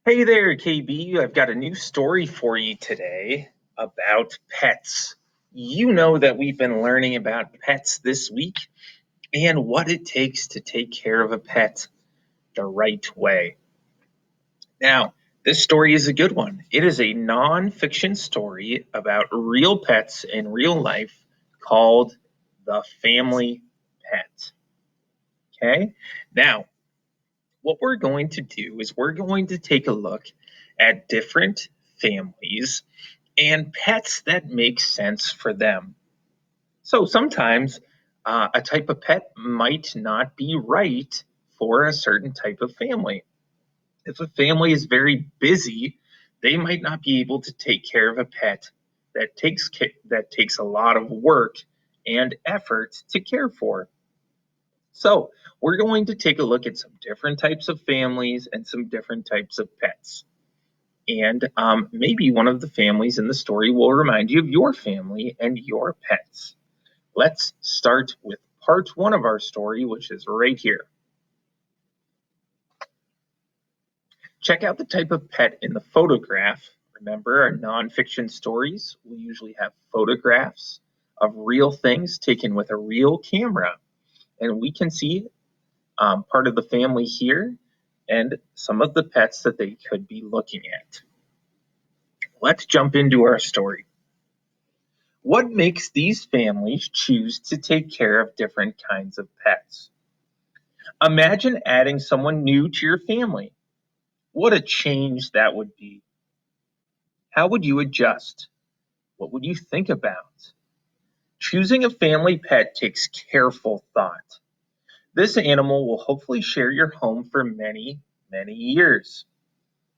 Hey there, KB. I've got a new story for you today about pets. You know that we've been learning about pets this week and what it takes to take care of a pet the right way. Now, this story is a good one. It is a non-fiction story about real pets in real life called The Family Pet. Okay? Now, what we're going to do is we're going to take a look at different families and pets that make sense for them. So sometimes a type of pet might not be right for a certain type of family. If a family is very busy, they might not be able to take care of a pet that takes a lot of work and effort to care for. So, we're going to take a look at some different types of families and some different types of pets. And maybe one of the families in the story will remind you of your family and your pets. Let's start with part one of our story, which is right here. Check out the type of pet in the photograph. Remember, our nonfiction stories will usually have photographs of real things taken with a real camera. And we can see part of the family here and some of the pets that they could be looking at. Let's jump into our story. What makes these families choose to take care of different kinds of pets? Imagine adding someone new to your family. What a change that would be. How would you adjust? What would you think about? Choosing a family pet takes careful thought. This animal will hopefully share your home for many, many years.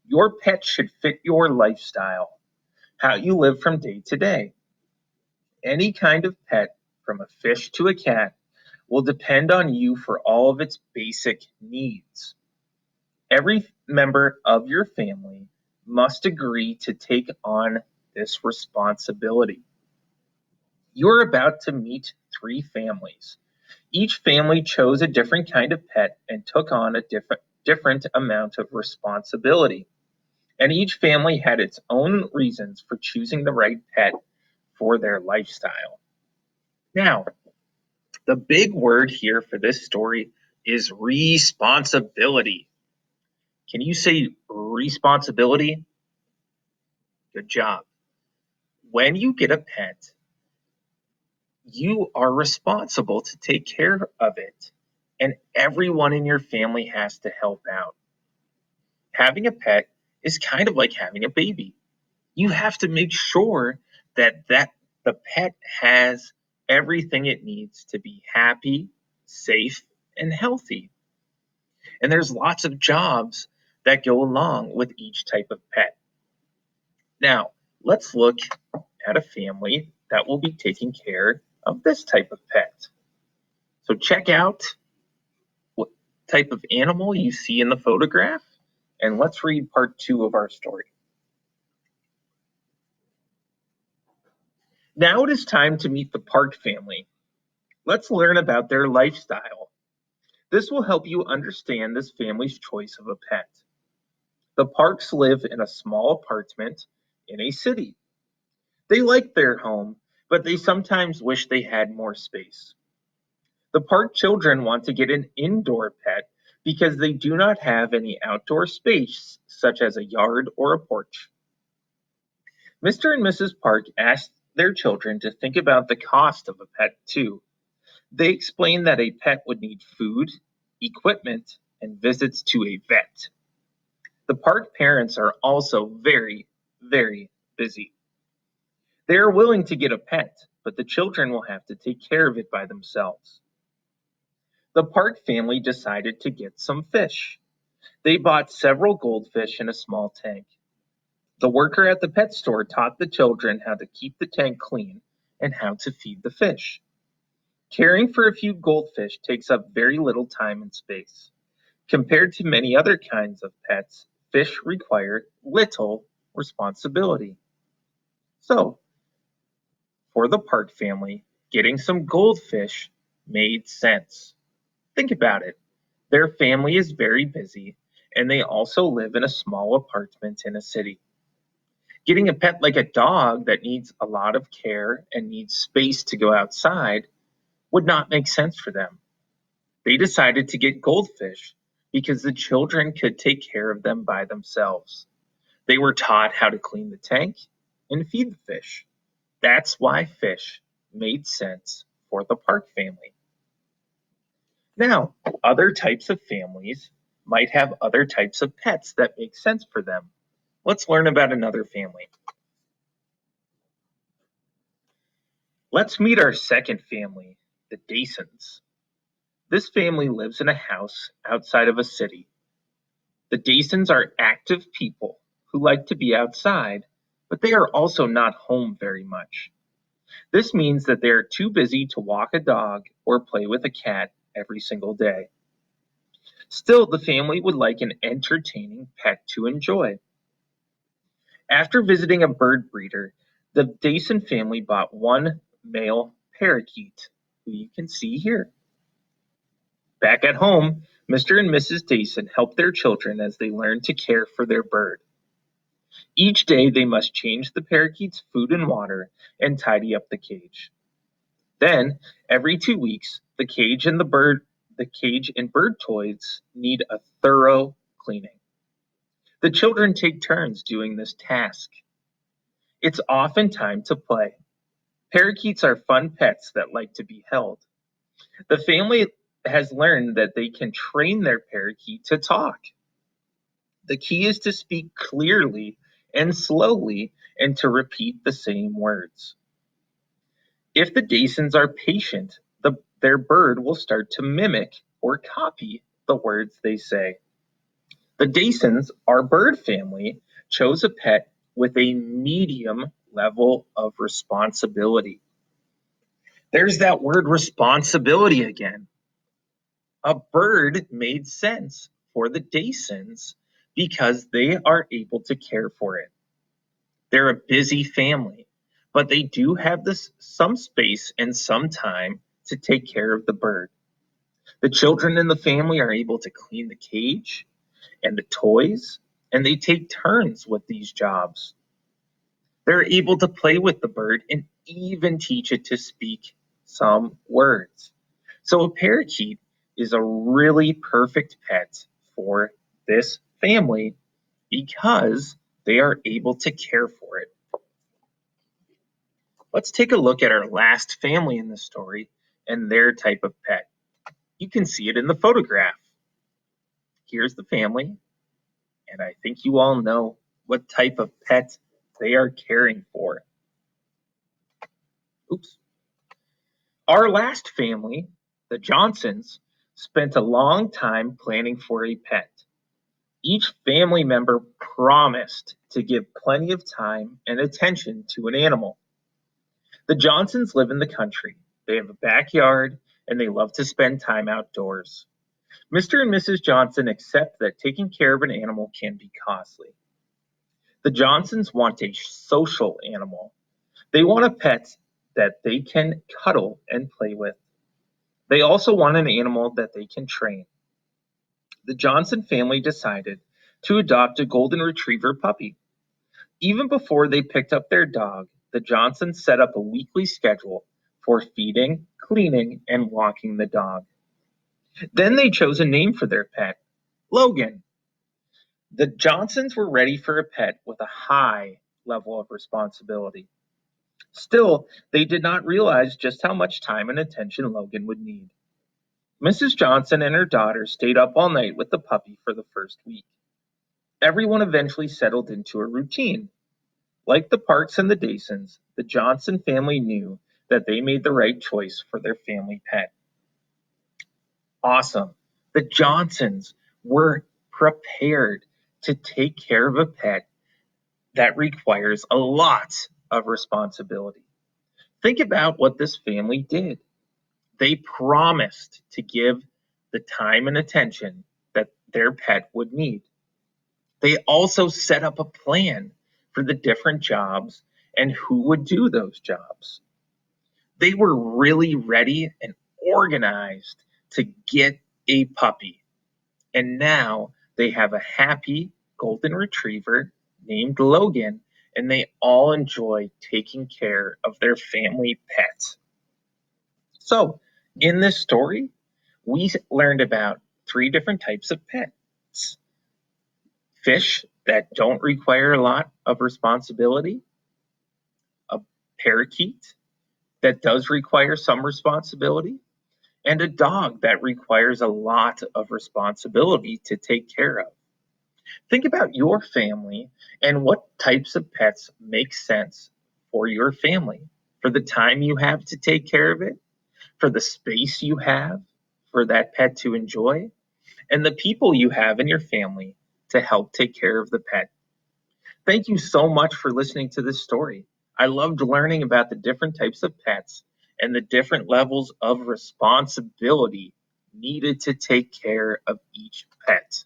Your pet should fit your lifestyle, how you live from day to day. Any kind of pet, from a fish to a cat, will depend on you for all of its basic needs. Every member of your family must agree to take on this responsibility. You're about to meet three families. Each family chose a different kind of pet and took on a different amount of responsibility. And each family had its own reasons for choosing the right pet for their lifestyle. Now, the big word here for this story is responsibility. Can you say responsibility? Good job. When you get a pet, you are responsible to take care of it, and everyone in your family has to help out. Having a pet is kind of like having a baby. You have to make sure that the pet has everything it needs to be happy, safe, and healthy. And there's lots of jobs that go along with each type of pet. Now, let's look at a family that will be taking care of this type of pet. So check out what type of animal you see in the photograph, and let's read part two of our story. Now it is time to meet the Park family. Let's learn about their lifestyle. This will help you understand this family's choice of a pet. The Parks live in a small apartment in a city. They like their home, but they sometimes wish they had more space. The Park children want to get an indoor pet because they do not have any outdoor space, such as a yard or a porch. Mr. and Mrs. Park asked their children to think about the cost of a pet too. They explained that a pet would need food, equipment, and visits to a vet. The Park parents are also very, very busy. They are willing to get a pet, but the children will have to take care of it by themselves. The Park family decided to get some fish. They bought several goldfish in a small tank. The worker at the pet store taught the children how to keep the tank clean and how to feed the fish. Caring for a few goldfish takes up very little time and space. Compared to many other kinds of pets, fish require little responsibility. So, for the Park family, getting some goldfish made sense. Think about it. Their family is very busy, and they also live in a small apartment in a city. Getting a pet like a dog that needs a lot of care and needs space to go outside would not make sense for them. They decided to get goldfish because the children could take care of them by themselves. They were taught how to clean the tank and feed the fish. That's why fish made sense for the Park family. Now, other types of families might have other types of pets that make sense for them. Let's learn about another family. Let's meet our second family, the Dasons. This family lives in a house outside of a city. The Dasons are active people who like to be outside, but they are also not home very much. This means that they are too busy to walk a dog or play with a cat every single day. Still, the family would like an entertaining pet to enjoy. After visiting a bird breeder, the Dason family bought one male parakeet, who you can see here. Back at home, Mr. and Mrs. Dason help their children as they learn to care for their bird. Each day they must change the parakeet's food and water and tidy up the cage. Then, every 2 weeks, the cage and bird toys need a thorough cleaning. The children take turns doing this task. It's often time to play. Parakeets are fun pets that like to be held. The family has learned that they can train their parakeet to talk. The key is to speak clearly and slowly and to repeat the same words. If the Dasons are patient, their bird will start to mimic or copy the words they say. The Dasons, our bird family, chose a pet with a medium level of responsibility. There's that word responsibility again. A bird made sense for the Dasons because they are able to care for it. They're a busy family, but they do have some space and some time to take care of the bird. The children in the family are able to clean the cage and the toys, and they take turns with these jobs. They're able to play with the bird and even teach it to speak some words. So a parakeet is a really perfect pet for this family because they are able to care for it. Let's take a look at our last family in the story and their type of pet. You can see it in the photograph. Here's the family, and I think you all know what type of pet they are caring for. Oops. Our last family, the Johnsons, spent a long time planning for a pet. Each family member promised to give plenty of time and attention to an animal. The Johnsons live in the country. They have a backyard and they love to spend time outdoors. Mr. and Mrs. Johnson accept that taking care of an animal can be costly. The Johnsons want a social animal. They want a pet that they can cuddle and play with. They also want an animal that they can train. The Johnson family decided to adopt a golden retriever puppy. Even before they picked up their dog, the Johnsons set up a weekly schedule for feeding, cleaning, and walking the dog. Then they chose a name for their pet, Logan. The Johnsons were ready for a pet with a high level of responsibility. Still, they did not realize just how much time and attention Logan would need. Mrs. Johnson and her daughter stayed up all night with the puppy for the first week. Everyone eventually settled into a routine. Like the Parks and the Dasons, the Johnson family knew that they made the right choice for their family pet. Awesome. The Johnsons were prepared to take care of a pet that requires a lot of responsibility. Think about what this family did. They promised to give the time and attention that their pet would need. They also set up a plan for the different jobs and who would do those jobs. They were really ready and organized to get a puppy. And now They have a happy golden retriever named Logan, and they all enjoy taking care of their family pet. So, in this story, we learned about three different types of pets: fish that don't require a lot of responsibility, a parakeet that does require some responsibility, and a dog that requires a lot of responsibility to take care of. Think about your family and what types of pets make sense for your family, for the time you have to take care of it, for the space you have for that pet to enjoy, and the people you have in your family to help take care of the pet. Thank you so much for listening to this story. I loved learning about the different types of pets and the different levels of responsibility needed to take care of each pet.